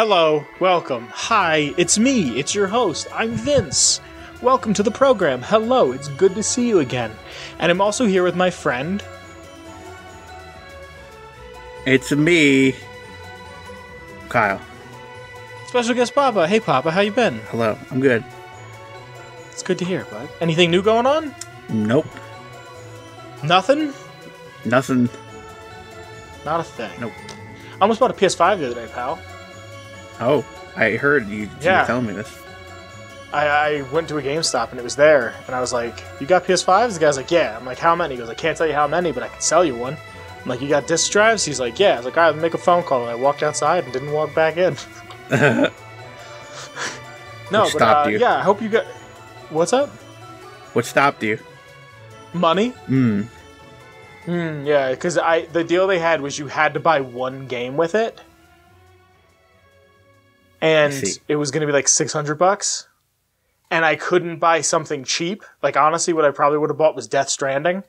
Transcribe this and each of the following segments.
Hello, welcome, hi, it's me, it's your host, I'm Vince. Welcome to the program, hello, it's good to see you again. And I'm also here with my friend... It's me, Kyle. Special guest Papa. Hey Papa, how you been? Hello, I'm good. It's good to hear, bud. Anything new going on? Nope. Nothing? Nothing. Not a thing. Nope. I almost bought a PS5 the other day, pal. Oh, I heard you Yeah. were telling me this. I went to a GameStop and it was there, and I was like, you got PS5s? The guy's like, yeah. I'm like, how many? He goes, I can't tell you how many, but I can sell you one. I'm like, you got disc drives? He's like, yeah. I was like, all right, make a phone call. And I walked outside and didn't walk back in. No, What but stopped you? yeah, I hope you got... What's up? What stopped you? Money? Hmm. Yeah, because the deal they had was you had to buy one game with it. And it was going to be like $600. And I couldn't buy something cheap. Like, honestly, what I probably would have bought was Death Stranding.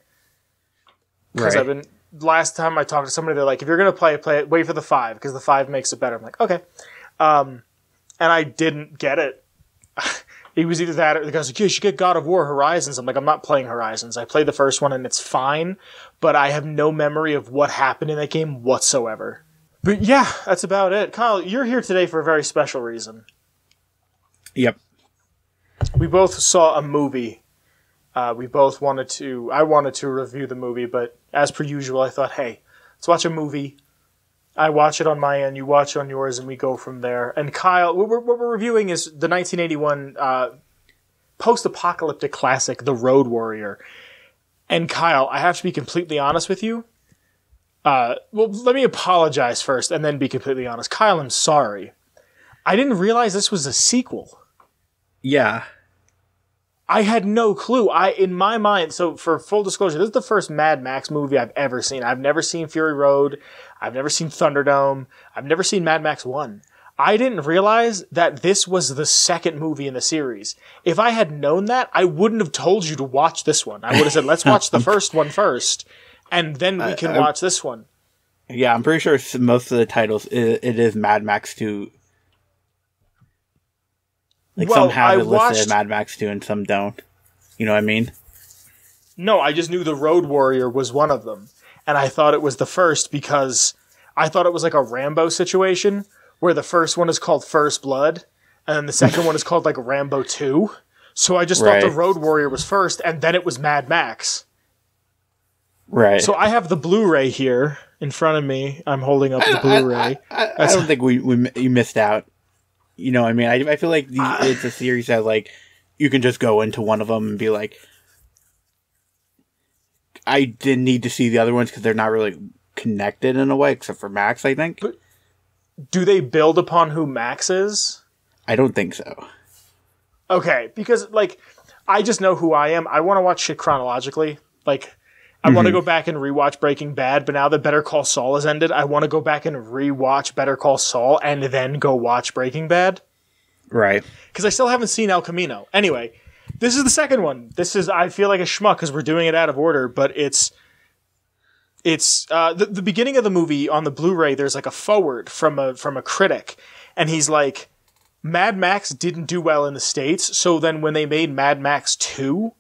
Because Right. last time I talked to somebody, they're like, if you're going to play it, wait for the 5, because the 5 makes it better. I'm like, okay. And I didn't get it. It was either that or the guy's like, yeah, you should get God of War Horizons. I'm like, I'm not playing Horizons. I played the first one and it's fine, but I have no memory of what happened in that game whatsoever. But yeah, that's about it. Kyle, you're here today for a very special reason. Yep. We both saw a movie. I wanted to review the movie, but as per usual, I thought, hey, let's watch a movie. I watch it on my end, you watch it on yours, and we go from there. And Kyle, what we're reviewing is the 1981 post-apocalyptic classic, The Road Warrior. And Kyle, I have to be completely honest with you. Well, let me apologize first, and then be completely honest. Kyle, I'm sorry. I didn't realize this was a sequel. Yeah. I had no clue. In my mind, so for full disclosure, this is the first Mad Max movie I've ever seen. I've never seen Fury Road. I've never seen Thunderdome. I've never seen Mad Max 1. I didn't realize that this was the second movie in the series. If I had known that, I wouldn't have told you to watch this one. I would have said, let's watch the first one first, and then we can watch this one. Yeah, I'm pretty sure most of the titles, it is Mad Max 2. Like, Well, some have it listed watched- as Mad Max 2 and some don't. You know what I mean? No, I just knew The Road Warrior was one of them. And I thought it was the first because I thought it was like a Rambo situation where the first one is called First Blood and then the second one is called like Rambo 2. So I just thought The Road Warrior was first and then it was Mad Max. Right. So I have the Blu-ray here in front of me. I'm holding up the Blu-ray. I don't think you missed out. You know what I mean? I feel like it's a series that, like, you can just go into one of them and be like, I didn't need to see the other ones because they're not really connected in a way, except for Max, I think. But do they build upon who Max is? I don't think so. Okay, because, like, I just know who I am. I want to watch shit chronologically. Like, I want to go back and rewatch Breaking Bad, but now that Better Call Saul has ended, I want to go back and rewatch Better Call Saul and then go watch Breaking Bad. Right. Because I still haven't seen El Camino. Anyway, this is the second one. I feel like a schmuck because we're doing it out of order, but it's the beginning of the movie on the Blu-ray, there's like a forward from a critic, and he's like, Mad Max didn't do well in the States, so then when they made Mad Max 2,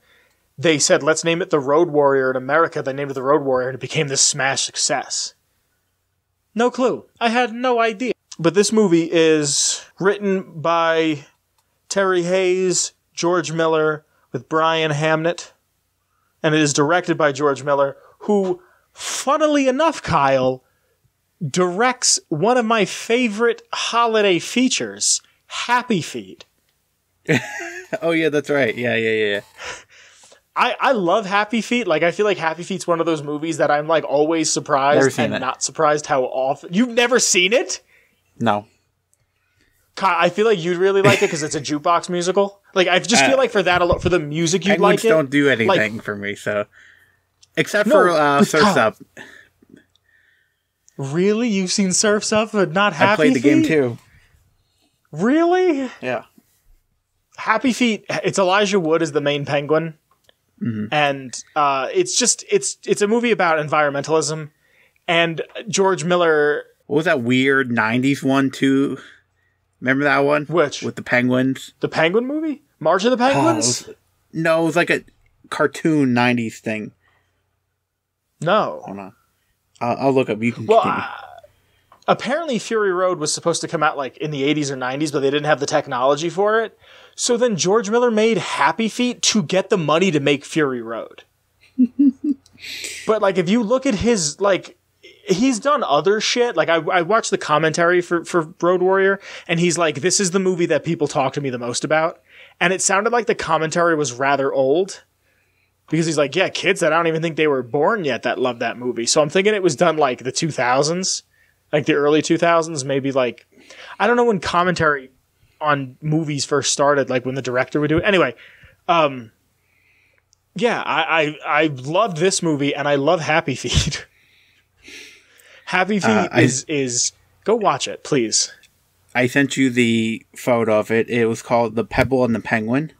they said, let's name it The Road Warrior in America. They named it The Road Warrior, and it became this smash success. No clue. I had no idea. But this movie is written by Terry Hayes, George Miller, with Brian Hamnett, and it is directed by George Miller, who, funnily enough, Kyle, directs one of my favorite holiday features, Happy Feet. Oh, yeah, that's right. Yeah. I love Happy Feet. Like, I feel like Happy Feet's one of those movies that I'm, like, always surprised and not surprised how often... You've never seen it? No. I feel like you'd really like it because it's a jukebox musical. Like, I just feel like for the music you'd like it. Penguins don't do anything for me, so... Except for Surf's Up. Really? You've seen Surf's Up but not Happy Feet? I played the game, too. Really? Yeah. Happy Feet, it's Elijah Wood as the main penguin. Mm-hmm. And it's a movie about environmentalism. And George Miller... What was that weird 90s one, too? Remember that one? Which? With the penguins? The Penguin movie? March of the Penguins? No, it was like a cartoon 90s thing. No. Hold on. I'll look up. You can continue. Apparently Fury Road was supposed to come out like in the 80s or 90s, but they didn't have the technology for it. So then George Miller made Happy Feet to get the money to make Fury Road. But like if you look at his like he's done other shit. Like I watched the commentary for Road Warrior, and he's like, this is the movie that people talk to me the most about. And it sounded like the commentary was rather old. Because he's like, yeah, kids that I don't even think they were born yet that love that movie. So I'm thinking it was done like the 2000s. Like the early 2000s, maybe like, I don't know when commentary on movies first started, like when the director would do it. Anyway, yeah, I loved this movie and I love Happy Feet. Happy Feet is go watch it, please. I sent you the photo of it. It was called The Pebble and the Penguin.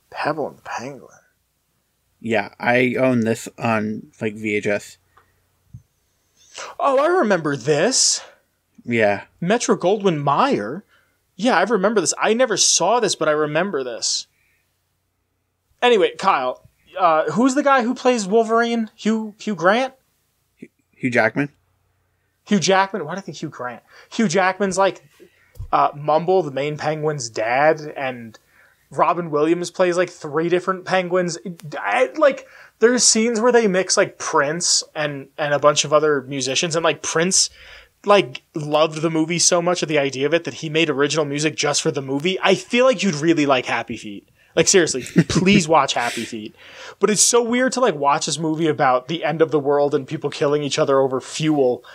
Pebble and the Penguin. Yeah, I own this on like VHS. Oh, I remember this. Yeah. Metro-Goldwyn-Mayer. Yeah, I remember this. I never saw this, but I remember this. Anyway, Kyle, who's the guy who plays Wolverine? Hugh Grant? Hugh Jackman? Hugh Jackman? Why do I think Hugh Grant? Hugh Jackman's like Mumble, the main penguin's dad, and Robin Williams plays like 3 different penguins. There's scenes where they mix like Prince and a bunch of other musicians, and like Prince like loved the movie so much of the idea of it that he made original music just for the movie. I feel like you'd really like Happy Feet. Like seriously, please watch Happy Feet. But it's so weird to like watch this movie about the end of the world and people killing each other over fuel.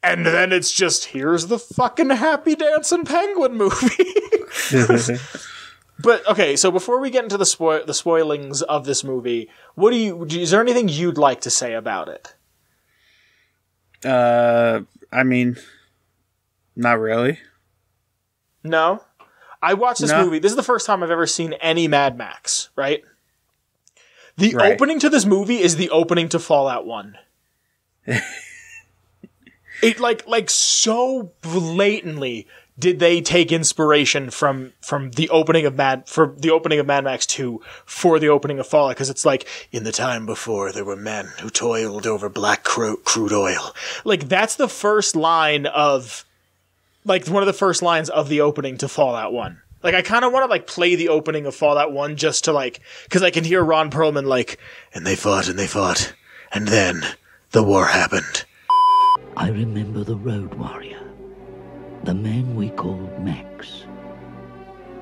And then it's just, here's the fucking Happy Dancing Penguin movie. But okay, so before we get into the spoilings of this movie, is there anything you'd like to say about it? I mean, not really. No? I watched this movie. This is the first time I've ever seen any Mad Max, right? The opening to this movie is the opening to Fallout 1. It like so blatantly did they take inspiration from the opening of Mad Max 2 for the opening of Fallout, because it's like, in the time before there were men who toiled over black crude oil. Like that's the first line of like one of the first lines of the opening to Fallout 1. Like I kind of want to like play the opening of Fallout 1 just to like, because I can hear Ron Perlman like, and they fought, and then the war happened. I remember the Road Warrior, the man we called Max.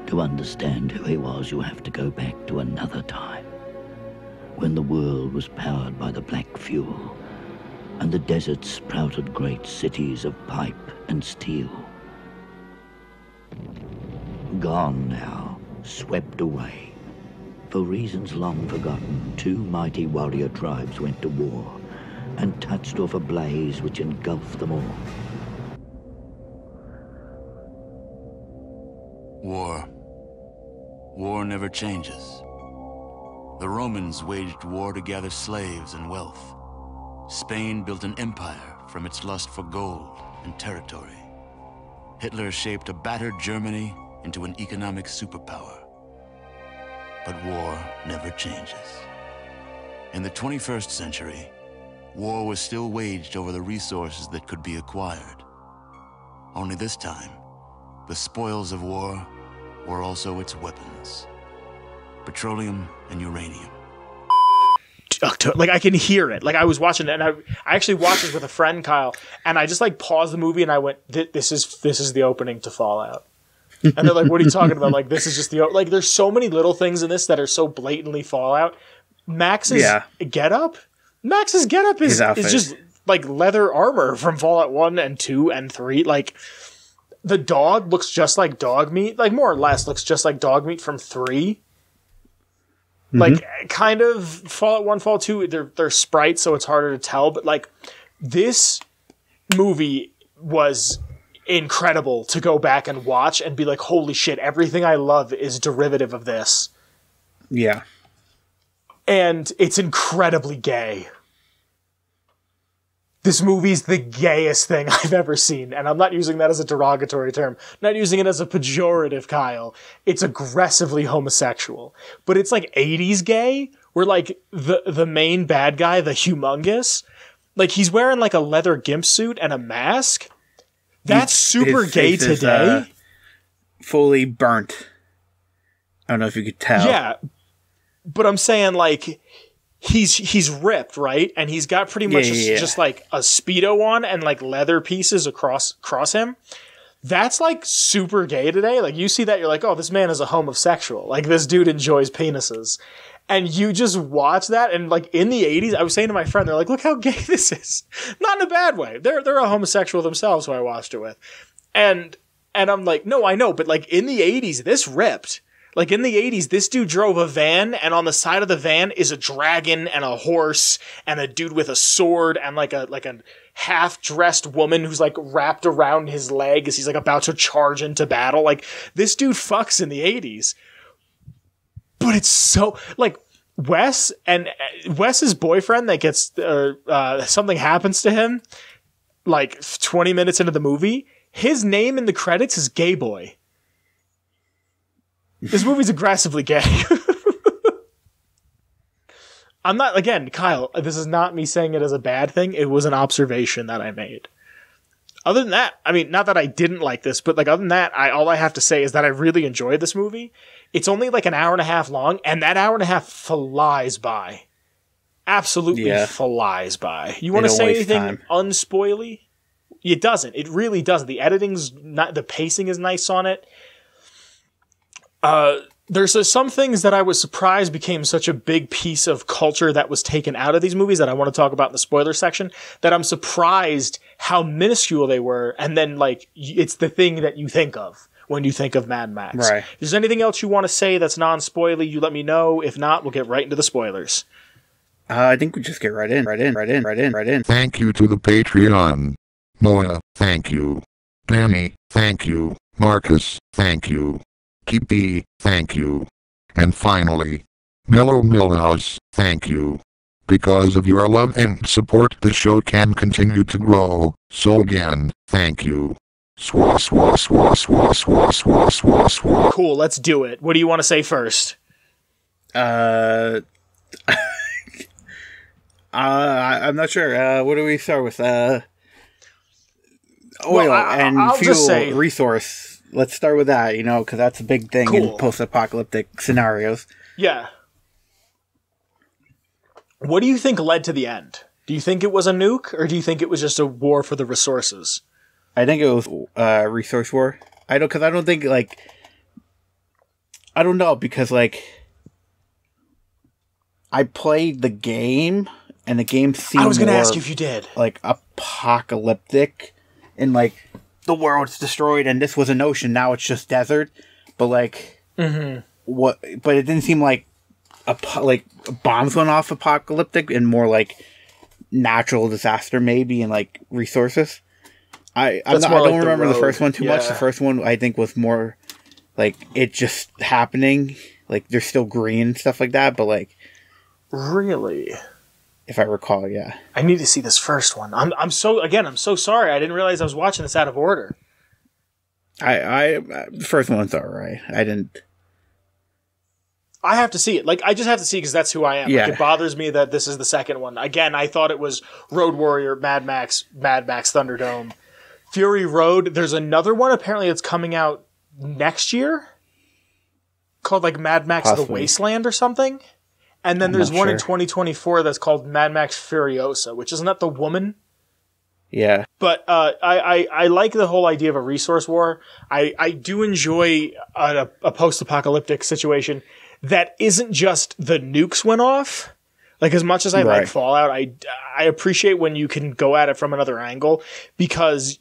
To understand who he was, you have to go back to another time, when the world was powered by the black fuel, and the desert sprouted great cities of pipe and steel. Gone now, swept away. For reasons long forgotten, 2 mighty warrior tribes went to war, and touched off a blaze which engulfed them all. War never changes. The Romans waged war to gather slaves and wealth. Spain built an empire from its lust for gold and territory. Hitler shaped a battered Germany into an economic superpower. But war never changes. In the 21st century, war was still waged over the resources that could be acquired. Only this time, the spoils of war were also its weapons. Petroleum and uranium. Like I can hear it. Like I was watching it, and I actually watched this with a friend, Kyle, and I just like paused the movie and I went, "This is the opening to Fallout." And they're like, "What are you talking about?" Like this is just like there's so many little things in this that are so blatantly Fallout. Max's getup is just like leather armor from Fallout 1 and 2 and 3. Like the dog looks just like dog meat, like more or less looks just like dog meat from 3. Mm-hmm. Like kind of Fallout 1, Fallout 2, they're sprites, so it's harder to tell, but like this movie was incredible to go back and watch and be like, holy shit, everything I love is derivative of this. Yeah. And it's incredibly gay. This movie's the gayest thing I've ever seen, and I'm not using that as a derogatory term. I'm not using it as a pejorative, Kyle. It's aggressively homosexual. But it's like 80s gay, where like the main bad guy, the Humongous, like he's wearing like a leather gimp suit and a mask. That's super gay today. Is, fully burnt. I don't know if you could tell. Yeah, but I'm saying like he's ripped, right? And he's got pretty much just like a Speedo on and like leather pieces across him. That's like super gay today. Like you see that, you're like, oh, this man is a homosexual. Like this dude enjoys penises. And you just watch that, and like in the 80s, I was saying to my friend, they're like, look how gay this is. Not in a bad way. They're a homosexual themselves who I watched it with. And I'm like, no, I know, but like in the 80s, this ripped. Like in the 80s, this dude drove a van, and on the side of the van is a dragon and a horse and a dude with a sword and like a half-dressed woman who's like wrapped around his leg as he's like about to charge into battle. Like this dude fucks in the 80s. But it's so like Wes's boyfriend that gets something happens to him like 20 minutes into the movie. His name in the credits is Gay Boy. This movie's aggressively gay. I'm not, again, Kyle, this is not me saying it as a bad thing. It was an observation that I made. Other than that, I mean, not that I didn't like this, but like other than that, all I have to say is that I really enjoyed this movie. It's only like an hour and a half long, and that hour and a half flies by. Absolutely flies by. You want to say anything unspoily? It doesn't. It really doesn't. The editing's not, the pacing is nice on it. There's some things that I was surprised became such a big piece of culture that was taken out of these movies that I want to talk about in the spoiler section, that I'm surprised how minuscule they were. And then like, it's the thing that you think of when you think of Mad Max. Right. If there's anything else you want to say that's non-spoily, you let me know. If not, we'll get right into the spoilers. I think we just get right in. Thank you to the Patreon. Noah, thank you. Danny, thank you. Marcus, thank you. Keepy, thank you. And finally, Mellow Millhouse, thank you. Because of your love and support, the show can continue to grow. So again, thank you. Swah, swah, swah, swah, swah, swah, swah, swah. Cool, let's do it. What do you want to say first? I'm not sure. What do we start with? Oil and I'll fuel just say, resource. Let's start with that, because that's a big thing in post-apocalyptic scenarios. Yeah. What do you think led to the end? Do you think it was a nuke, or do you think it was just a war for the resources? I think it was resource war. I don't think, I don't know, because, I played the game, and the game seemed I was going to ask you if you did. Like, apocalyptic, and, the world's destroyed, and this was an ocean, now it's just desert, but, but it didn't seem like, bombs went off apocalyptic, and more, natural disaster, maybe, and, resources. I don't remember the first one too much. The first one, I think, was more, it just happening, they're still green and stuff like that, but, Really? If I recall, yeah. I need to see this first one. I'm so sorry. I didn't realize I was watching this out of order. The first one's alright. I have to see it. I just have to see because that's who I am. Yeah. It bothers me that this is the second one. Again, I thought it was Road Warrior, Mad Max Thunderdome. Fury Road. There's another one apparently that's coming out next year called Mad Max The Wasteland or something. And then there's one in 2024 that's called Mad Max Furiosa, which isn't that the woman? Yeah. But I like the whole idea of a resource war. I do enjoy a post-apocalyptic situation that isn't just the nukes went off. As much as I like Fallout, I appreciate when you can go at it from another angle because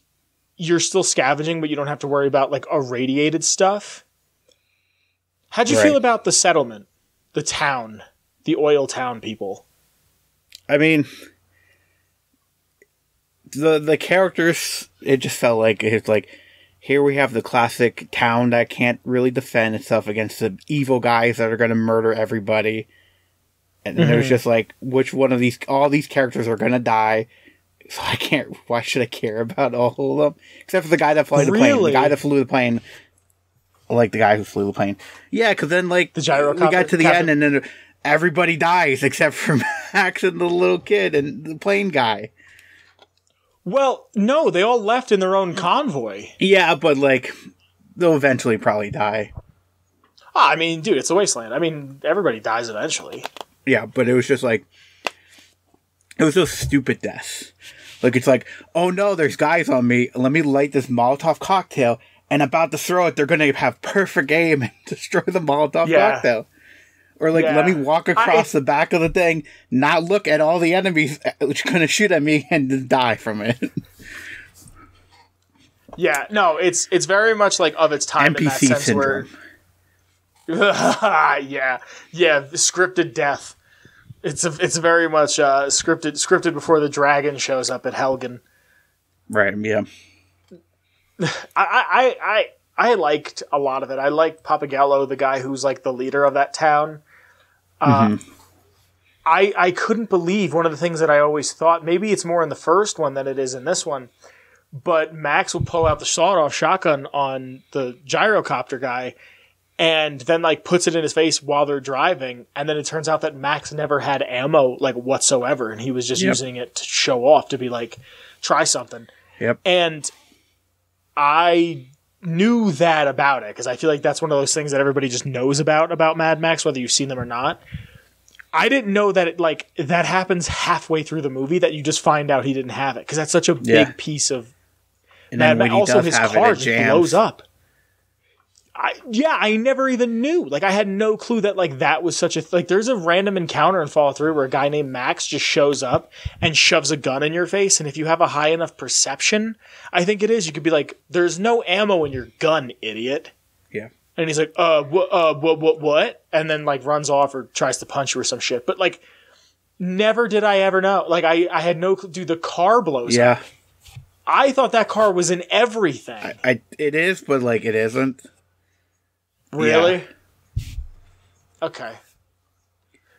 you're still scavenging, but you don't have to worry about irradiated stuff. How'd you feel about the settlement, the town? The oil town people. I mean, the characters, it just felt it's here we have the classic town that can't really defend itself against the evil guys that are going to murder everybody. And then there's just which one of all these characters are going to die? So I can't. Why should I care about all of them? Except for the guy that flew the plane. The guy that flew the plane. Like the guy who flew the plane. Yeah, because then like the gyrocopter. We got to the end, and then everybody dies except for Max and the little kid and the plane guy. Well, no, they all left in their own convoy. Yeah, but like they'll eventually probably die. I mean, dude, it's a wasteland. I mean, everybody dies eventually. Yeah, but it was just like it was those stupid deaths. Like it's like, oh no, there's guys on me. Let me light this Molotov cocktail. And about to throw it, they're going to have perfect aim and destroy the Molotov cocktail. Or, like, let me walk across the back of the thing, not look at all the enemies which are going to shoot at me, and then die from it. Yeah, no, it's very much, like, of its time NPC in that sense syndrome. where... yeah, scripted death. It's very much scripted before the dragon shows up at Helgen. Right, yeah. I liked a lot of it. I liked Papagello, the guy who's like the leader of that town. I couldn't believe one of the things that I always thought, maybe it's more in the first one than it is in this one, but Max will pull out the sawed-off shotgun on the gyrocopter guy and then like puts it in his face while they're driving, and then it turns out that Max never had ammo like whatsoever, and he was just using it to show off, to be like, try something. Yep. And I knew that about it because I feel like that's one of those things that everybody just knows about Mad Max, whether you've seen them or not. I didn't know that it like that happens halfway through the movie, that you just find out he didn't have it, because that's such a big piece of Mad Max. Also, his car just blows up. I never even knew. Like, I had no clue that like that was such a like. There's a random encounter in Fallout 3 where a guy named Max just shows up and shoves a gun in your face, and if you have a high enough perception, I think it is, you could be like, "There's no ammo in your gun, idiot." Yeah. And he's like, what? And then like runs off or tries to punch you or some shit. But like, never did I ever know. Like, I had no clue. Dude, the car blows up. I thought that car was in everything. It is, but like it isn't. Really? Yeah. Okay.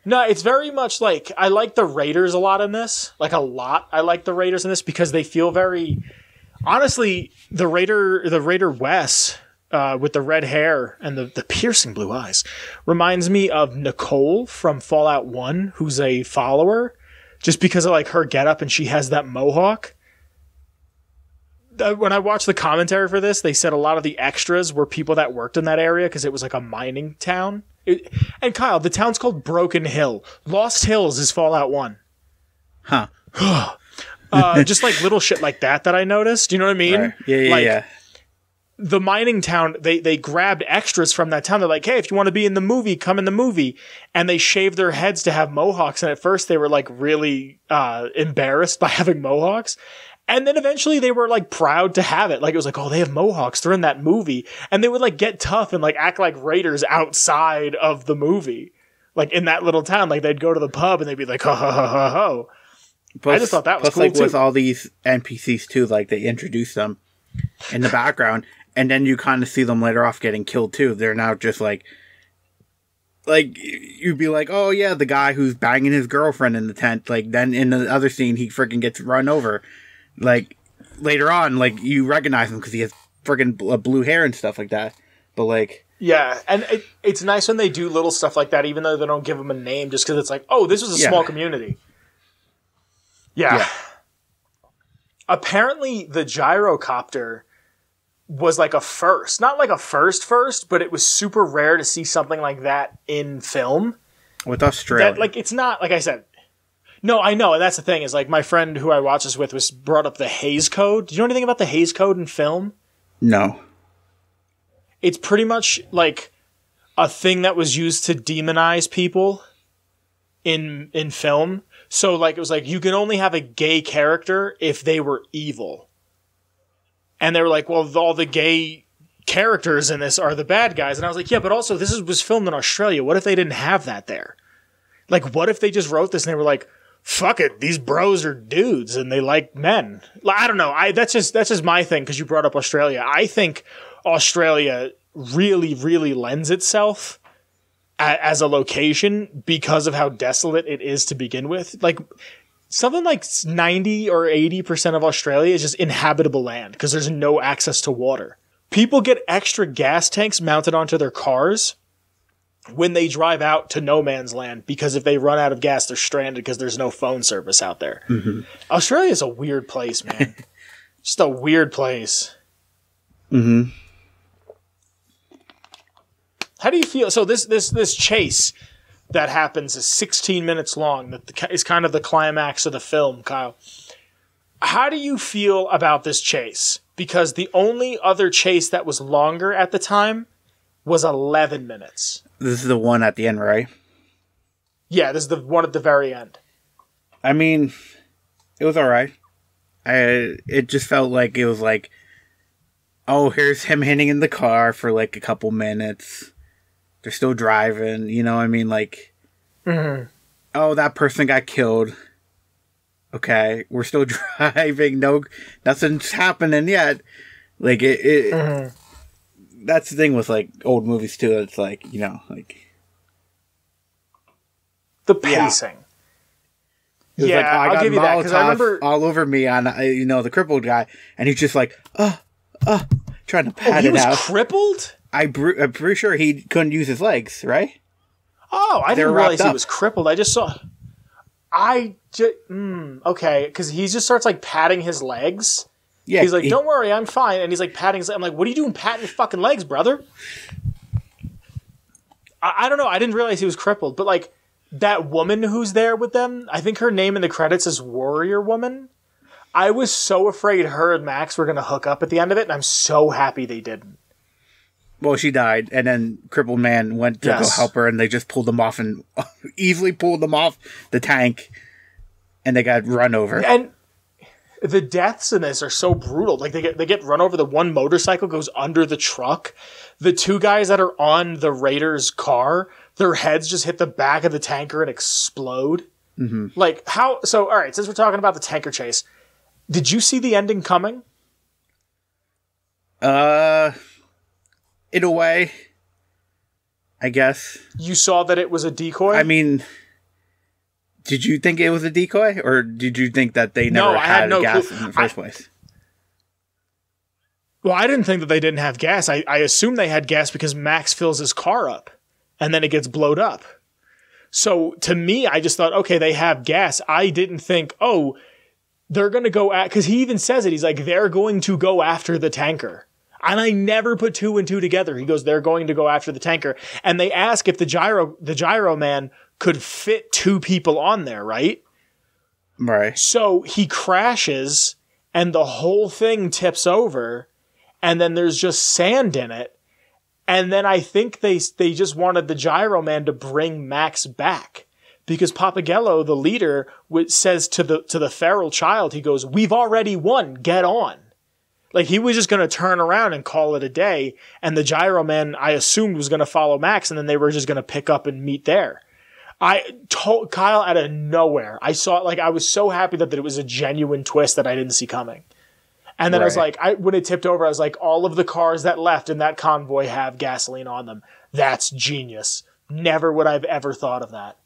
No, it's very much like, I like the Raiders a lot in this. Like, a lot. I like the Raiders in this because they feel very... Honestly, the Raider Wes, with the red hair and the piercing blue eyes, reminds me of Nicole from Fallout 1, who's a follower, just because of like her getup, and she has that mohawk. When I watched the commentary for this, they said a lot of the extras were people that worked in that area because it was like a mining town. And Kyle, the town's called Broken Hill. Lost Hills is Fallout 1. Huh. Just like little shit like that I noticed. Do you know what I mean? Right. Yeah, like, yeah. The mining town, they grabbed extras from that town. They're like, hey, if you want to be in the movie, come in the movie. And they shaved their heads to have mohawks. And at first they were like really embarrassed by having mohawks. And then eventually they were like proud to have it. Like, it was like, oh, they have mohawks. They're in that movie. And they would like get tough and like act like raiders outside of the movie. Like in that little town, like they'd go to the pub and they'd be like, ho, ho, ho, ho, ho. Plus, I just thought that was plus, cool like, too. with all these NPCs too, like they introduce them in the background, and then you kind of see them later off getting killed too. They're now just like you'd be like, oh yeah, the guy who's banging his girlfriend in the tent. Like then in the other scene, he freaking gets run over. Like later on, like you recognize him because he has freaking blue hair and stuff like that. But like, yeah, and it's nice when they do little stuff like that, even though they don't give them a name, just because it's like, oh, this was a small community. Yeah. Apparently, the gyrocopter was like a first. Not like a first, but it was super rare to see something like that in film. With Australia. That, like, it's not, like I said... No, I know, and that's the thing, is like my friend who I watched this with was brought up the Hays Code. Do you know anything about the Hays Code in film? No. It's pretty much like a thing that was used to demonize people in film. So like it was like you can only have a gay character if they were evil. And they were like, well, all the gay characters in this are the bad guys. And I was like, yeah, but also this was filmed in Australia. What if they didn't have that there? Like, what if they just wrote this and they were like, fuck it, these bros are dudes and they like men. I don't know. That's just my thing because you brought up Australia. I think Australia really, really lends itself as a location because of how desolate it is to begin with. Like, something like 90 or 80% of Australia is just inhabitable land because there's no access to water. People get extra gas tanks mounted onto their cars when they drive out to no man's land because if they run out of gas, they're stranded because there's no phone service out there. Mm-hmm. Australia is a weird place, man. Just a weird place. Mm-hmm. How do you feel? So this chase that happens is 16 minutes long. That is kind of the climax of the film, Kyle. How do you feel about this chase? Because the only other chase that was longer at the time was 11 minutes. This is the one at the end, right? Yeah, this is the one at the very end. I mean, it was alright. It just felt like it was like, oh, here's him hitting in the car for like a couple minutes. They're still driving, you know what I mean? Like, oh, that person got killed. Okay, we're still driving. No, nothing's happening yet. Like, that's the thing with, like, old movies, too. It's like, you know, like... The pacing. Yeah, like, I'll give you that, because I remember... all over me on, you know, the crippled guy, and he's just like, trying to pat it out. He was crippled? I'm pretty sure he couldn't use his legs, right? Oh, I didn't realize he was crippled. I just saw... okay, because he just starts, like, patting his legs. Yeah, he's like, don't worry, I'm fine. And he's, like, patting his legs. I'm like, what are you doing patting your fucking legs, brother? I don't know. I didn't realize he was crippled. But, like, that woman who's there with them, I think her name in the credits is Warrior Woman. I was so afraid her and Max were going to hook up at the end of it, and I'm so happy they didn't. Well, she died, and then Crippled Man went to go help her, and they just pulled them off and easily pulled them off the tank, and they got run over. And the deaths in this are so brutal. Like, they get run over. The one motorcycle goes under the truck. The two guys that are on the Raiders' car, their heads just hit the back of the tanker and explode. Mm-hmm. Like, how... So, all right, since we're talking about the tanker chase, did you see the ending coming? In a way, I guess. You saw that it was a decoy? I mean, did you think it was a decoy? Or did you think that they never had gas in the first place? Well, I didn't think that they didn't have gas. I assumed they had gas because Max fills his car up, and then it gets blowed up. So, to me, I just thought, okay, they have gas. I didn't think, oh, they're going to go at... Because he even says it. He's like, they're going to go after the tanker. And I never put two and two together. He goes, they're going to go after the tanker. And they ask if the gyro man could fit two people on there, right? Right. So he crashes and the whole thing tips over and then there's just sand in it. And then I think they just wanted the gyro man to bring Max back. Because Papagello, the leader, says to the feral child, he goes, we've already won, get on. Like, he was just going to turn around and call it a day, and the Gyro Man, I assumed, was going to follow Max, and then they were just going to pick up and meet there. I told Kyle out of nowhere. I saw it, like, I was so happy that it was a genuine twist that I didn't see coming. And then I was like, when it tipped over, I was like, all of the cars that left in that convoy have gasoline on them. That's genius. Never would I've ever thought of that.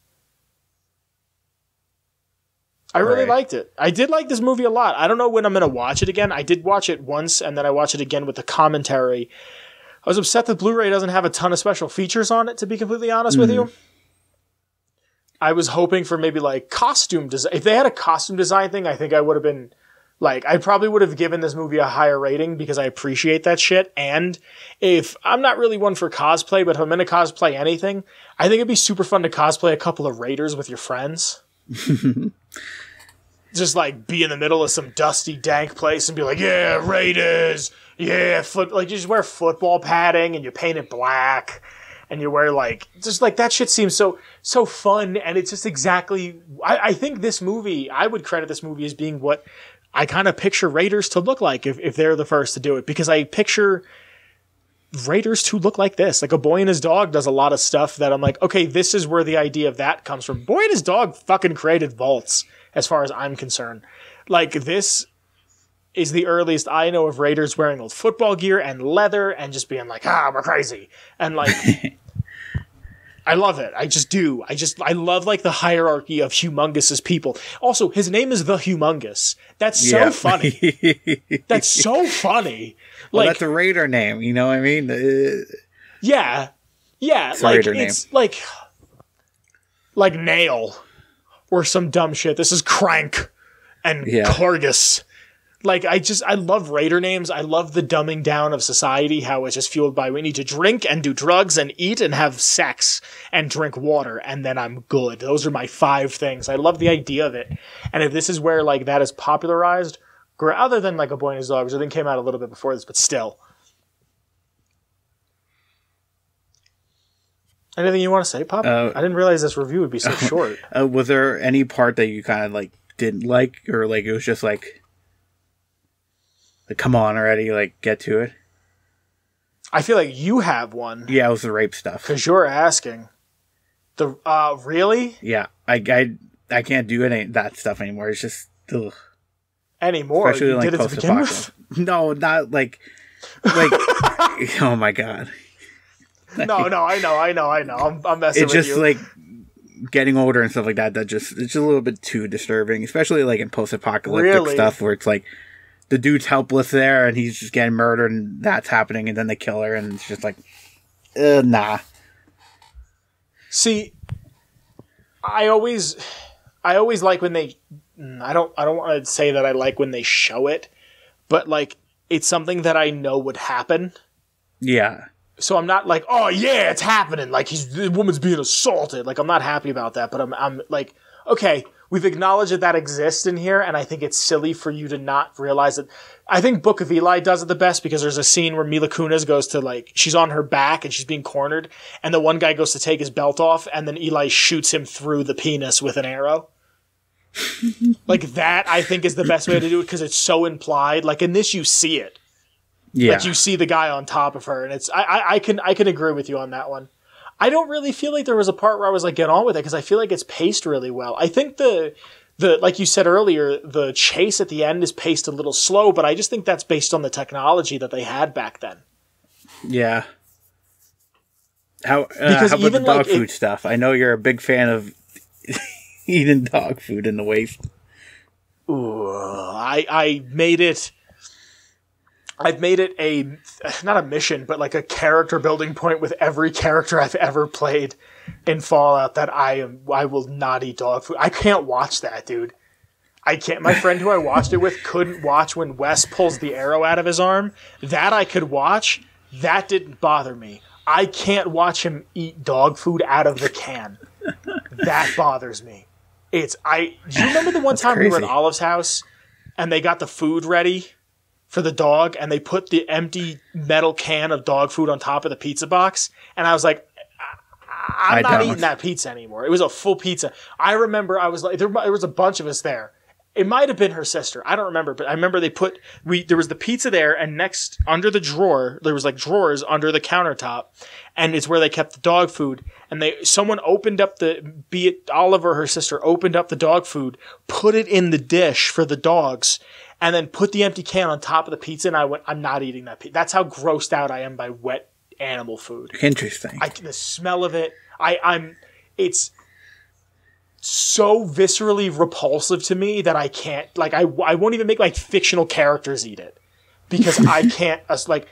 I really liked it. I did like this movie a lot. I don't know when I'm going to watch it again. I did watch it once, and then I watched it again with the commentary. I was upset that Blu-ray doesn't have a ton of special features on it, to be completely honest with you. I was hoping for maybe, like, costume design. If they had a costume design thing, I think I would have been, like, I probably would have given this movie a higher rating because I appreciate that shit. And if I'm not really one for cosplay, but if I'm going to cosplay anything, I think it'd be super fun to cosplay a couple of Raiders with your friends. Just like be in the middle of some dusty, dank place and be like, yeah, Raiders, yeah, like you just wear football padding and you paint it black and you wear like, just like that shit seems so fun. And it's just exactly, I think this movie, I would credit this movie as being what I kind of picture Raiders to look like if they're the first to do it, because I picture Raiders to look like this. Like A Boy and His Dog does a lot of stuff that I'm like, okay, this is where the idea of that comes from. Boy and His Dog fucking created vaults, as far as I'm concerned. Like, this is the earliest I know of Raiders wearing old football gear and leather and just being like, we're crazy. And like, I love it. I just do. I love like the hierarchy of Humongous as people. Also, his name is the Humongous. That's so funny. That's so funny. Well, Like, that's a raider name, you know what I mean? yeah. It's a Like, raider it's like Nail or some dumb shit. This is Crank and Corgus. Like, I love raider names. I love the dumbing down of society, how it's just fueled by we need to drink and do drugs and eat and have sex and drink water, and then I'm good. Those are my 5 things. I love the idea of it. And if this is where, like, that is popularized, other than, like, A Boy and His Dog, which I think came out a little bit before this, but still. Anything you want to say, Pop? I didn't realize this review would be so short. Was there any part that you kind of, like, didn't like, or, like, it was just, like, come on already, like, get to it? I feel like you have one. Yeah, it was the rape stuff. Because you're asking. Really? Yeah, I can't do any that stuff anymore. It's just, ugh. Anymore? Especially you like did it to begin with? No, not like, oh my god. No, I know. I'm messing with you. It's just like getting older and stuff like that. It's just a little bit too disturbing, especially like in post-apocalyptic stuff where it's like the dude's helpless there and he's just getting murdered and that's happening and then they kill her and it's just like, nah. See, I always like when they. I don't want to say that I like when they show it, but like it's something that I know would happen. Yeah. So I'm not like, oh yeah, it's happening. Like the woman's being assaulted. Like I'm not happy about that. But I'm like, okay, we've acknowledged that exists in here, and I think it's silly for you to not realize it. I think Book of Eli does it the best because there's a scene where Mila Kunis goes to like, she's on her back and she's being cornered, and the one guy goes to take his belt off, and then Eli shoots him through the penis with an arrow. Like that, I think is the best way to do it because it's so implied. Like in this, you see it. Yeah. Like you see the guy on top of her, and it's I can agree with you on that one. I don't really feel like there was a part where I was like, get on with it, because I feel like it's paced really well. I think the like you said earlier, the chase at the end is paced a little slow, but I just think that's based on the technology that they had back then. Yeah. How about the dog food stuff? I know you're a big fan of eating dog food in the waste. Ooh, I've made it a, not a mission, but like a character building point with every character I've ever played in Fallout that I will not eat dog food. I can't watch that, dude. I can't. My friend who I watched it with couldn't watch when Wes pulls the arrow out of his arm. That I could watch. That didn't bother me. I can't watch him eat dog food out of the can. That bothers me. Do you remember the one time we were at Olive's house and they got the food ready for the dog and they put the empty metal can of dog food on top of the pizza box? And I was like, I'm not eating that pizza anymore. It was a full pizza. I remember I was like, there was a bunch of us there. It might have been her sister. I don't remember, but I remember there was the pizza there, and next, under the drawer, there was like drawers under the countertop, and it's where they kept the dog food. And someone opened up be it Oliver or her sister, opened up the dog food, put it in the dish for the dogs, and then put the empty can on top of the pizza, and I went, I'm not eating that pizza. That's how grossed out I am by wet animal food. Interesting. The smell of it, it's so viscerally repulsive to me that I can't, like, I won't even make like fictional characters eat it because I can't, like,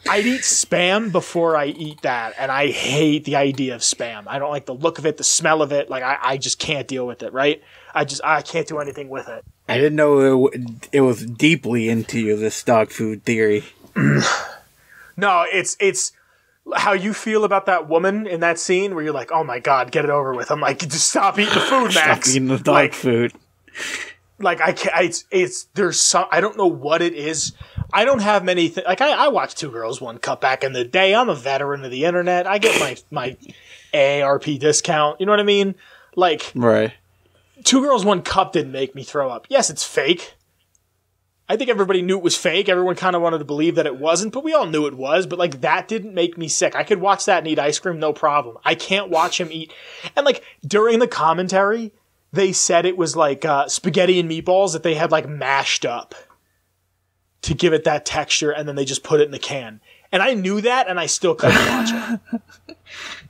I'd eat Spam before I eat that, and I hate the idea of Spam. I don't like the look of it, the smell of it. Like, I just can't deal with it, right? I can't do anything with it. I didn't know it was deeply into you, this dog food theory. No, it's how you feel about that woman in that scene where you're like, oh my god, get it over with. I'm like, just stop eating the food, Max. Stop eating the dog food. Like, I can't, there's some, I don't know what it is. I don't have many, like, I watched Two Girls, One Cup back in the day. I'm a veteran of the internet. I get my AARP discount. You know what I mean? Like, right. Two Girls, One Cup didn't make me throw up. Yes, it's fake. I think everybody knew it was fake. Everyone kind of wanted to believe that it wasn't, but we all knew it was. But, like, that didn't make me sick. I could watch that and eat ice cream, no problem. I can't watch him eat. And, like, during the commentary, they said it was, like, spaghetti and meatballs that they had, like, mashed up to give it that texture, and then they just put it in the can. And I knew that, and I still couldn't watch it.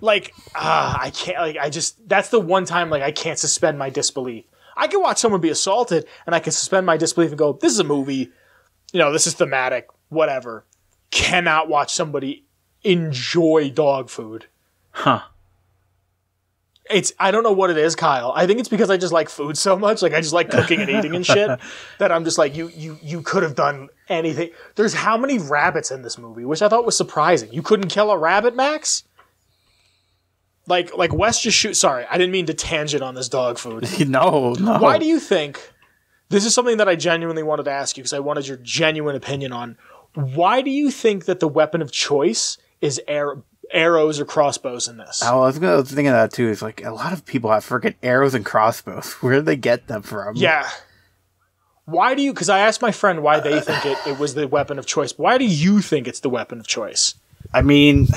Like, I can't, like, that's the one time, like, I can't suspend my disbelief. I can watch someone be assaulted, and I can suspend my disbelief and go, this is a movie, this is thematic, whatever. Cannot watch somebody enjoy dog food. Huh. I don't know what it is, Kyle. I think it's because I just like food so much. Like, I just like cooking and eating and shit that I'm just like, you could have done anything. There's how many rabbits in this movie, which I thought was surprising. You couldn't kill a rabbit, Max? Like Wes just shoot. Sorry, I didn't mean to tangent on this dog food. No. Why do you think, this is something that I genuinely wanted to ask you because I wanted your genuine opinion on, why do you think that the weapon of choice is arrows or crossbows in this? I was thinking of that too. It's like a lot of people have freaking arrows and crossbows. Where do they get them from? Yeah. Why do you, because I asked my friend why they think it was the weapon of choice. Why do you think it's the weapon of choice? I mean,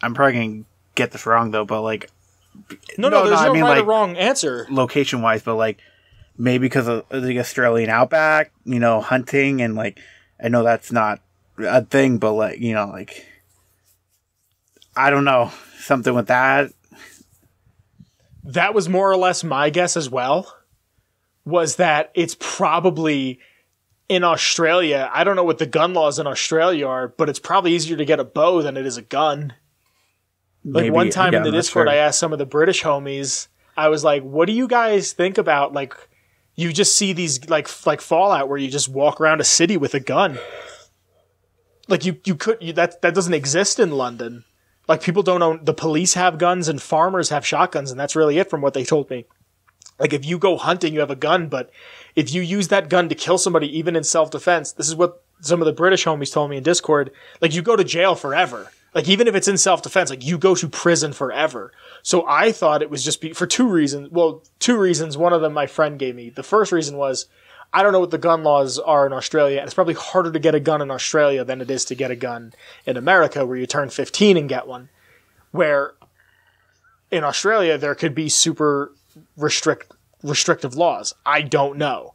I'm probably going to get this wrong though, but like... No, there's no right or wrong answer. Location wise, but like maybe because of the Australian outback, hunting, and like, I know that's not a thing, but like, like... I don't know. Something with that. That was more or less my guess as well. Was that it's probably in Australia. I don't know what the gun laws in Australia are, but it's probably easier to get a bow than it is a gun. Like maybe, one time in the Discord, sure. I asked some of the British homies, I was like, what do you guys think about, like, you just see these, like Fallout where you just walk around a city with a gun. Like that doesn't exist in London. Like, people don't own... The police have guns and farmers have shotguns, and that's really it from what they told me. Like, if you go hunting, you have a gun, but if you use that gun to kill somebody, even in self-defense, this is what some of the British homies told me in Discord, like, you go to jail forever. Like, even if it's in self-defense, like, you go to prison forever. So I thought it was just for two reasons. Well, two reasons. One of them my friend gave me. The first reason was, I don't know what the gun laws are in Australia, and it's probably harder to get a gun in Australia than it is to get a gun in America, where you turn 15 and get one. Where in Australia, there could be super restrictive laws. I don't know.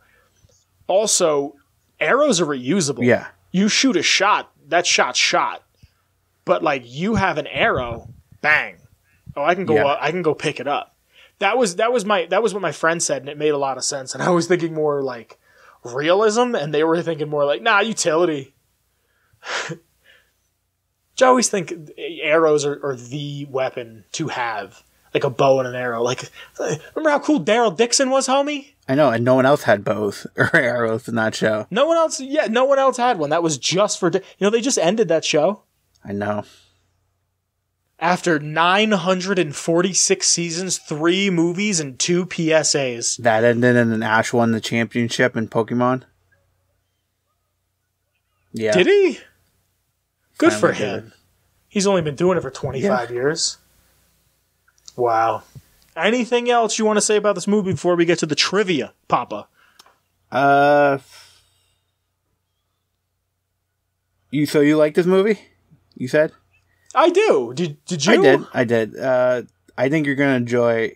Also, arrows are reusable. Yeah. You shoot a shot, that shot's shot. But, like, you have an arrow, bang. Oh, I can go. I can go pick it up. That was what my friend said, and it made a lot of sense. And I was thinking more like realism, and they were thinking more like, nah, utility. I always think arrows are the weapon to have, like a bow and an arrow. Like, remember how cool Daryl Dixon was, homie? I know, and no one else had bows or arrows in that show. No one else had one. That was just for... they just ended that show. I know. After 946 seasons, 3 movies, and 2 PSAs. That ended and then Ash won the championship in Pokemon. Yeah. Did he? Good for him. He's only been doing it for 25 years. Wow. Anything else you want to say about this movie before we get to the trivia, Papa? You like this movie? You said? I do. Did you? I did. I think you're going to enjoy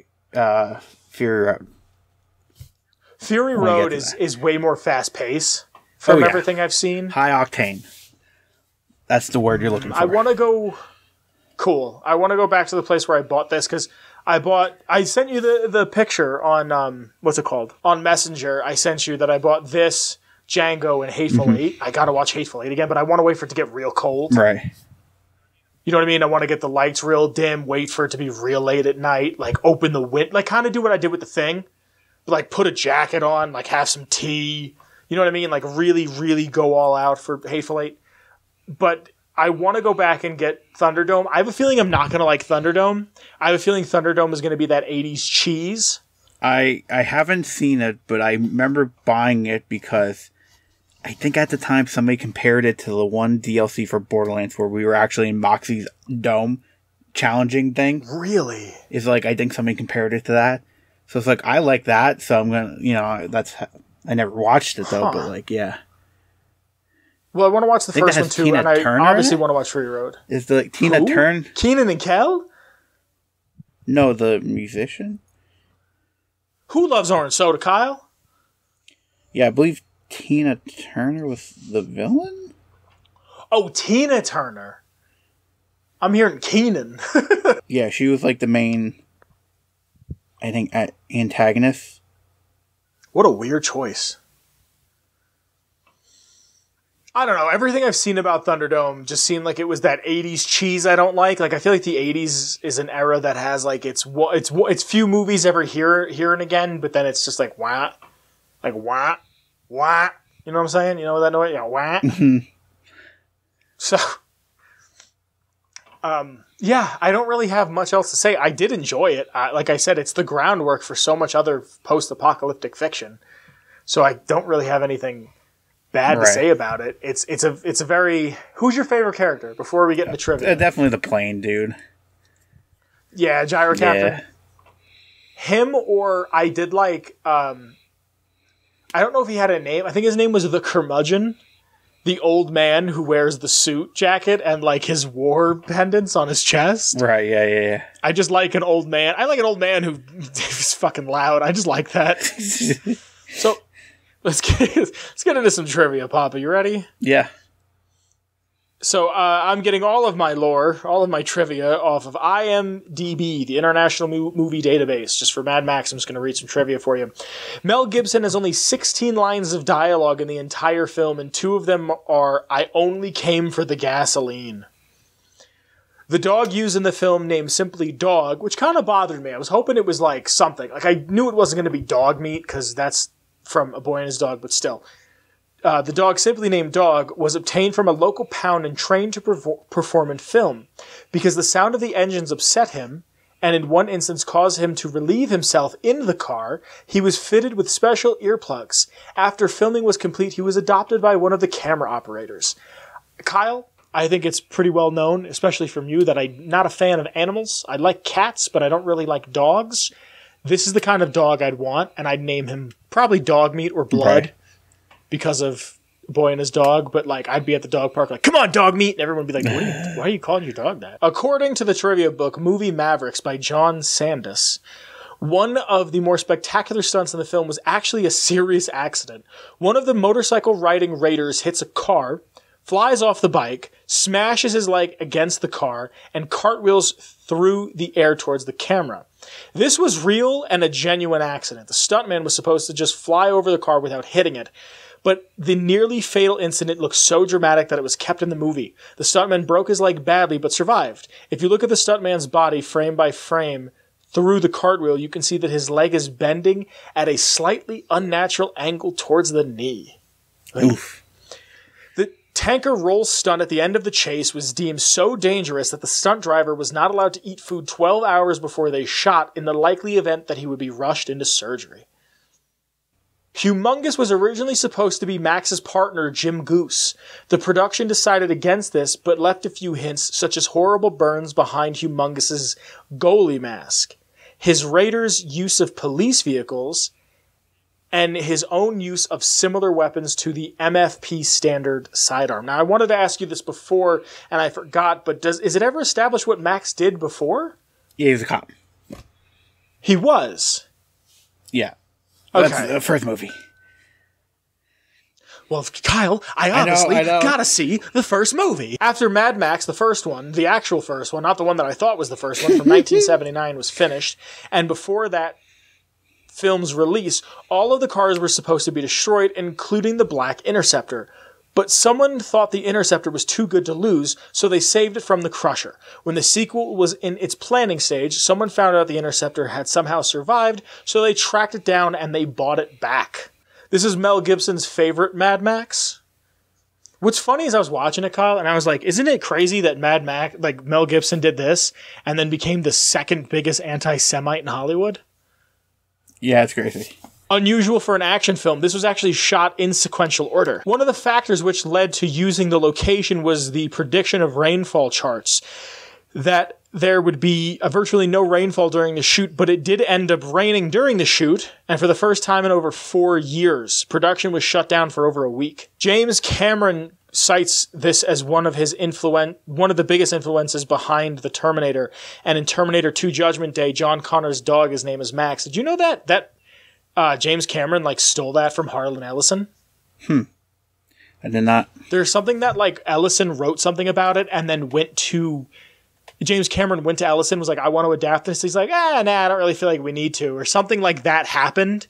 Fury Road. Fury Road is way more fast-paced from everything I've seen. High octane. That's the word you're looking for. I want to go... Cool. I want to go back to the place where I bought this, because I sent you the picture on, what's it called? On Messenger. I sent you that I bought this, Django, and Hateful Eight. I got to watch Hateful Eight again, but I want to wait for it to get real cold. Right. You know what I mean? I want to get the lights real dim, wait for it to be real late at night, like open the window, like kind of do what I did with The Thing, but like put a jacket on, like have some tea. You know what I mean? Like really, really go all out for Hateful Eight. But I want to go back and get Thunderdome. I have a feeling I'm not going to like Thunderdome. I have a feeling Thunderdome is going to be that 80s cheese. I haven't seen it, but I remember buying it because I think at the time somebody compared it to the one DLC for Borderlands where we were actually in Moxie's dome challenging thing. Really? It's like, I think somebody compared it to that. So it's like, I like that, so I'm going to, I never watched it though, but like, yeah. Well, I want to watch the first one too, Tina and I Turner obviously want to watch Fury Road. Is the Tina Turner? Kenan and Kel? No, the musician. Who loves orange soda, Kyle? Yeah, I believe Tina Turner was the villain? Oh, Tina Turner. I'm hearing Keenan. Yeah, she was like the main, I think, antagonist. What a weird choice. I don't know. Everything I've seen about Thunderdome just seemed like it was that 80s cheese I don't like. Like, I feel like the 80s is an era that has, like, it's few movies ever here and again, but then it's just like, wah. Like, wah. Wah. You know what I'm saying? You know that noise? Yeah, wah. So, yeah, I don't really have much else to say. I did enjoy it. Like I said, it's the groundwork for so much other post-apocalyptic fiction. So I don't really have anything bad to say about it. It's a very... Who's your favorite character before we get into trivia? Definitely the plane dude. Yeah, Gyro Captain. Yeah. Him, or I did like... I don't know if he had a name. I think his name was the Curmudgeon. The old man who wears the suit jacket and like his war pendants on his chest. Right, yeah. I just like an old man. I like an old man who is fucking loud. I just like that. So let's get into some trivia, Papa. You ready? Yeah. So I'm getting all of my lore, all of my trivia off of IMDb, the International Movie Database. Just for Mad Max, I'm just going to read some trivia for you. Mel Gibson has only 16 lines of dialogue in the entire film, and 2 of them are, "I only came for the gasoline." The dog used in the film named simply Dog, which kind of bothered me. I was hoping it was like something. Like, I knew it wasn't going to be dog meat, because that's from A Boy and His Dog, but still. The dog, simply named Dog, was obtained from a local pound and trained to perform in film. Because the sound of the engines upset him, and in one instance caused him to relieve himself in the car, he was fitted with special earplugs. After filming was complete, he was adopted by one of the camera operators. Kyle, I think it's pretty well known, especially from you, that I'm not a fan of animals. I like cats, but I don't really like dogs. This is the kind of dog I'd want, and I'd name him probably Dog Meat or Blood. Right. Because of Boy and His Dog, but like I'd be at the dog park like, "Come on, Dog Meat," and everyone would be like, why are you calling your dog that? According to the trivia book Movie Mavericks by John Sandus, one of the more spectacular stunts in the film was actually a serious accident. One of the motorcycle-riding raiders hits a car, flies off the bike, smashes his leg against the car, and cartwheels through the air towards the camera. This was real and a genuine accident. The stuntman was supposed to just fly over the car without hitting it. But the nearly fatal incident looked so dramatic that it was kept in the movie. The stuntman broke his leg badly, but survived. If you look at the stuntman's body frame by frame through the cartwheel, you can see that his leg is bending at a slightly unnatural angle towards the knee. Oof. The tanker roll stunt at the end of the chase was deemed so dangerous that the stunt driver was not allowed to eat food 12 hours before they shot, in the likely event that he would be rushed into surgery. Humongous was originally supposed to be Max's partner, Jim Goose. The production decided against this, but left a few hints, such as horrible burns behind Humongous's goalie mask, his raiders' use of police vehicles, and his own use of similar weapons to the MFP standard sidearm. Now, I wanted to ask you this before, and I forgot, but is it ever established what Max did before? Yeah, he was a cop. He was? Yeah. Okay. That's the first movie. Well, Kyle, I obviously I know. gotta see the first movie. After Mad Max, the first one, the actual first one, not the one that I thought was the first one, from 1979 was finished, and before that film's release, all of the cars were supposed to be destroyed, including the Black Interceptor. But someone thought the Interceptor was too good to lose, so they saved it from the Crusher. When the sequel was in its planning stage, someone found out the Interceptor had somehow survived, so they tracked it down and they bought it back. This is Mel Gibson's favorite Mad Max. What's funny is I was watching it, Kyle, and I was like, isn't it crazy that Mel Gibson did this and then became the second biggest anti-Semite in Hollywood? Yeah, it's crazy. Unusual for an action film, this was actually shot in sequential order. One of the factors which led to using the location was the prediction of rainfall charts, that there would be virtually no rainfall during the shoot, but it did end up raining during the shoot, and for the first time in over 4 years. Production was shut down for over a week. James Cameron cites this as one of the biggest influences behind the Terminator, and in Terminator 2 Judgment Day, John Connor's dog, his name is Max. Did you know that James Cameron stole that from Harlan Ellison? I did not. There's something that, like, Ellison wrote something about it and then James Cameron went to Ellison, was like, I want to adapt this. He's like, I don't really feel like we need to. Or something like that happened.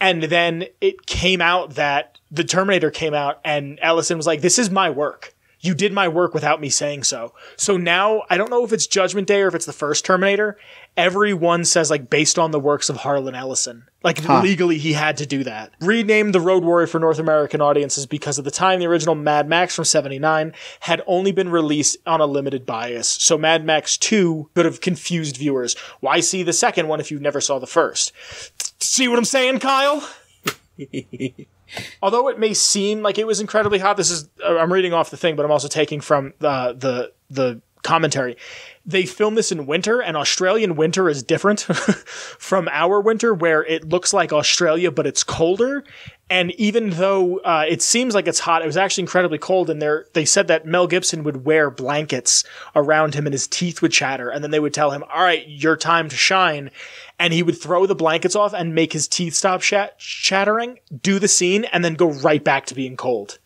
And then it came out that the Terminator came out and Ellison was like, this is my work. You did my work without me saying so. So now, I don't know if it's Judgment Day or if it's the first Terminator. Everyone says, like, based on the works of Harlan Ellison. Like, legally, he had to do that. Renamed the Road Warrior for North American audiences because at the time, the original Mad Max from 79 had only been released on a limited bias. So Mad Max 2 could have confused viewers. Why see the second one if you never saw the first? See what I'm saying, Kyle? Although it may seem like it was incredibly hot, this is, I'm reading off the thing, but I'm also taking from the commentary. They filmed this in winter, and Australian winter is different from our winter, where it looks like Australia, but it's colder. And even though it seems like it's hot, it was actually incredibly cold. And they said that Mel Gibson would wear blankets around him and his teeth would chatter. And then they would tell him, all right, your time to shine. And he would throw the blankets off and make his teeth stop chattering, do the scene, and then go right back to being cold.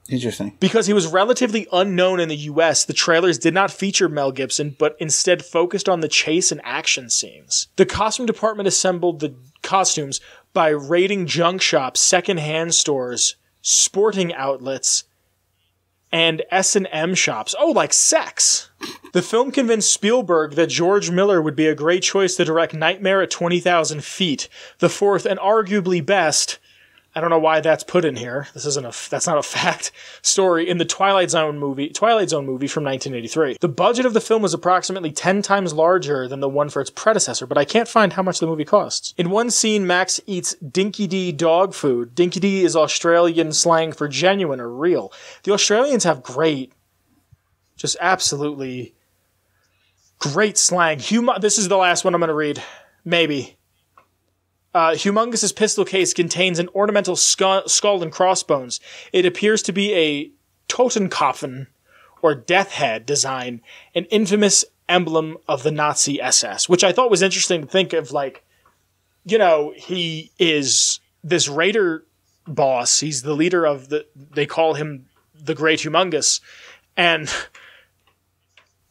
Interesting. Because he was relatively unknown in the US, the trailers did not feature Mel Gibson, but instead focused on the chase and action scenes. The costume department assembled the costumes by raiding junk shops, second-hand stores, sporting outlets, and S&M shops. Oh, like sex! The film convinced Spielberg that George Miller would be a great choice to direct Nightmare at 20,000 Feet, the fourth and arguably best, I don't know why that's put in here. That's not a fact. Story in the Twilight Zone movie from 1983. The budget of the film was approximately 10 times larger than the one for its predecessor, but I can't find how much the movie costs. In one scene, Max eats Dinky Dee dog food. Dinky Dee is Australian slang for genuine or real. The Australians have just absolutely great slang. This is the last one I'm going to read. Maybe. Humongous' pistol case contains an ornamental skull and crossbones. It appears to be a Totenkopf or death head design, an infamous emblem of the Nazi SS, which I thought was interesting to think of, like, he is this raider boss. He's the leader of they call him the Great Humongous. And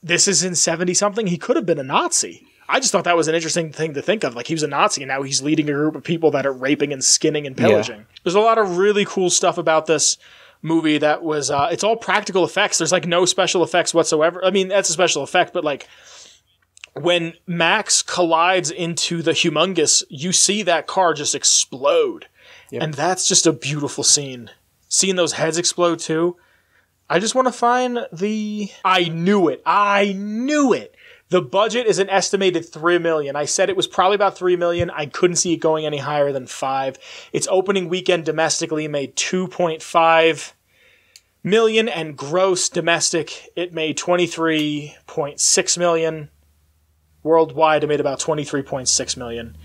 this is in 70-something. He could have been a Nazi. I just thought that was an interesting thing to think of. Like, he was a Nazi, and now he's leading a group of people that are raping and skinning and pillaging. Yeah. There's a lot of really cool stuff about this movie that was, it's all practical effects. There's, like, no special effects whatsoever. I mean, that's a special effect, but, like, when Max collides into the Humongous, you see that car just explode. Yep. And that's just a beautiful scene. Seeing those heads explode, too. I just want to find I knew it! The budget is an estimated $3 million. I said it was probably about $3 million. I couldn't see it going any higher than $5 million. Its opening weekend domestically made $2.5 million, and gross domestic, it made $23.6 million. Worldwide, it made about $23.6 million.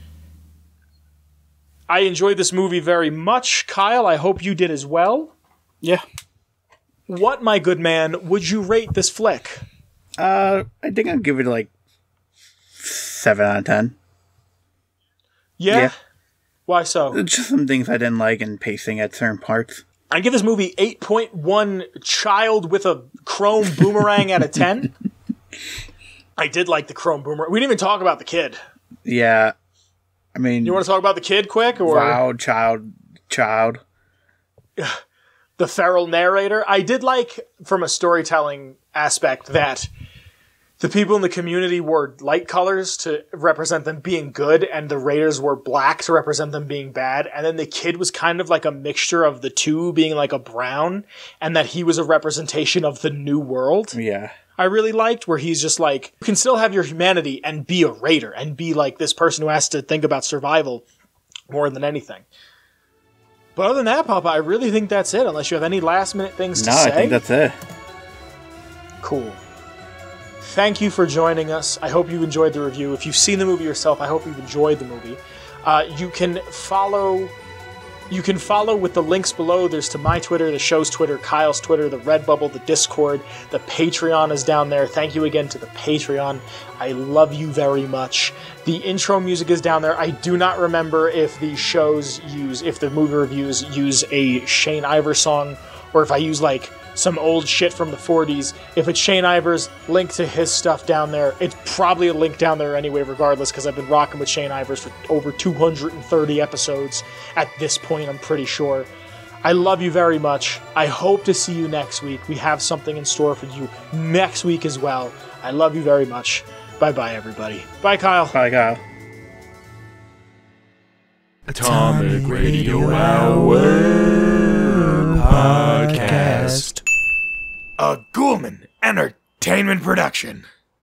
I enjoyed this movie very much. Kyle, I hope you did as well. Yeah. What, my good man, would you rate this flick? I think I'll give it like 7 out of 10. Yeah? Why so? Just some things I didn't like in pacing at certain parts. I give this movie 8.1 child with a chrome boomerang out of 10. I did like the chrome boomerang. We didn't even talk about the kid. Yeah. I mean... You want to talk about the kid quick? Or wow, child. The feral narrator. I did like, from a storytelling aspect, that the people in the community wore light colors to represent them being good, and the raiders were black to represent them being bad. And then the kid was kind of like a mixture of the two, being like a brown, and that he was a representation of the new world. Yeah. I really liked where he's just like, you can still have your humanity and be a raider and be like this person who has to think about survival more than anything. But other than that, Papa, I really think that's it, unless you have any last-minute things to say. No, I think that's it. Cool. Thank you for joining us. I hope you enjoyed the review. If you've seen the movie yourself, I hope you've enjoyed the movie. You can You can follow with the links below. There's to my Twitter, the show's Twitter, Kyle's Twitter, the Redbubble, the Discord, the Patreon is down there. Thank you again to the Patreon. I love you very much. The intro music is down there. I do not remember if the movie reviews use a Shane Ivers song, or if I use like some old shit from the 40s. If it's Shane Ivers, link to his stuff down there. It's probably a link down there anyway, regardless, because I've been rocking with Shane Ivers for over 230 episodes at this point, I'm pretty sure. I love you very much. I hope to see you next week. We have something in store for you next week as well. I love you very much. Bye-bye, everybody. Bye, Kyle. Bye, Kyle. Atomic Radio Hour Podcast. A Ghoulman Entertainment production.